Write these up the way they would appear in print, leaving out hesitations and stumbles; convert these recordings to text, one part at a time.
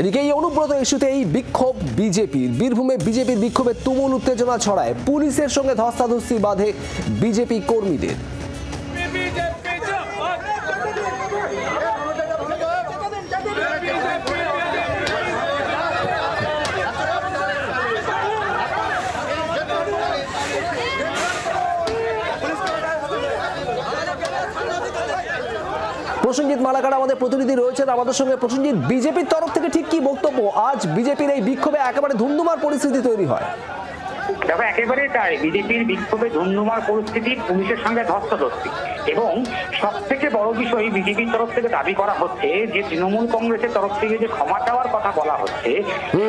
এদিকে এই অনুব্রত ইস্যুতে এই বিক্ষোভ বিজেপির বীরভূমে বিজেপির বিক্ষোভে তুমুল উত্তেজনা ছড়ায়, পুলিশের সঙ্গে ধস্তাধস্তি বাধে বিজেপি কর্মীদের। প্রসেনজিৎ মালাকার আমাদের প্রতিনিধি রয়েছেন আমাদের সঙ্গে। প্রসেনজিৎ, বিজেপির তরফ থেকে ঠিক কি বক্তব্য? আজ বিজেপির এই বিক্ষোভে একেবারে ধুন্ধুমার পরিস্থিতি তৈরি হয়। দেখো, একেবারে তাই। বিজেপির বিক্ষোভে ধুন্ধুমার পরিস্থিতি, পুলিশের সঙ্গে ধস্তাধস্তি, এবং সব থেকে বড় বিষয় বিজেপির তরফ থেকে দাবি করা হচ্ছে যে তৃণমূল কংগ্রেসের তরফ থেকে যে ক্ষমা চাওয়ার কথা বলা হচ্ছে,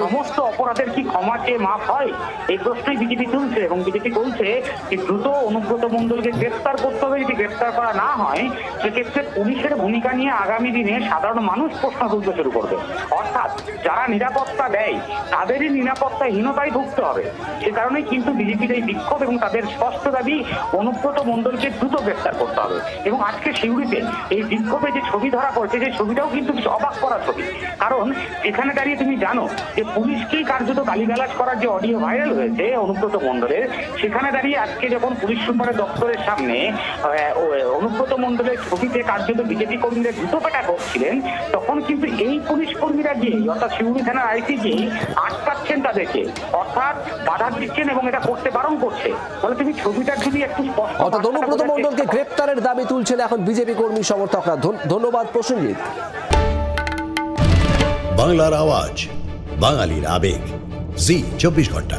সমস্ত অপরাধের কি ক্ষমা চেয়ে মাফ হয়? এই প্রশ্নই বিজেপি তুলছে এবং বিজেপি বলছে যে দ্রুত অনুব্রত মণ্ডলকে গ্রেফতার করতে হবে। যদি গ্রেফতার করা না হয় সেক্ষেত্রে পুলিশের ভূমিকা নিয়ে আগামী দিনে সাধারণ মানুষ প্রশ্ন তুলতে শুরু করবে। অর্থাৎ যারা নিরাপত্তা দেয় তাদেরই নিরাপত্তাহীনতায় ভুগতে হবে। সে কারণে কিন্তু বিজেপির এই বিক্ষোভ এবং তাদের স্পষ্ট দাবি অনুব্রত মণ্ডলকে দ্রুত গ্রেফতার করতে হবে। এবং আজকে সিউড়িতে এই বিক্ষোভে যে ছবি ধরা পড়ছে, সেই ছবিটাও কিন্তু অবাক করা ছবি। কারণ এখানে দাঁড়িয়ে তুমি জানো যে পুলিশকেই কার্যত গালিগালাজ করার যে অডিও ভাইরাল হয়েছে অনুব্রত মণ্ডলের, সেখানে দাঁড়িয়ে আজকে যখন পুলিশ সুপারের দপ্তরের সামনে অনুব্রত মণ্ডলের ছবিতে কার্যত বিজেপি কর্মীরা জুতো পেটা করছিলেন, তখন কিন্তু এই পুলিশ কর্মীরা গিয়ে, অর্থাৎ সিউড়ি থানার আইসি গিয়ে আটকাচ্ছেন তাদেরকে, অর্থাৎ বাধা দিচ্ছেন এবং এটা করতে বারণ করছে। বলে তুমি ছবিটা যদি একটু স্পষ্ট, অর্থাৎ অনুব্রত মণ্ডলকে গ্রেফতারের দাবি তুলছেন এখন বিজেপি কর্মী সমর্থকরা। ধন্যবাদ প্রসেনজিৎ। বাংলার আওয়াজ, বাঙালির আবেগ, জি 24 ঘন্টা।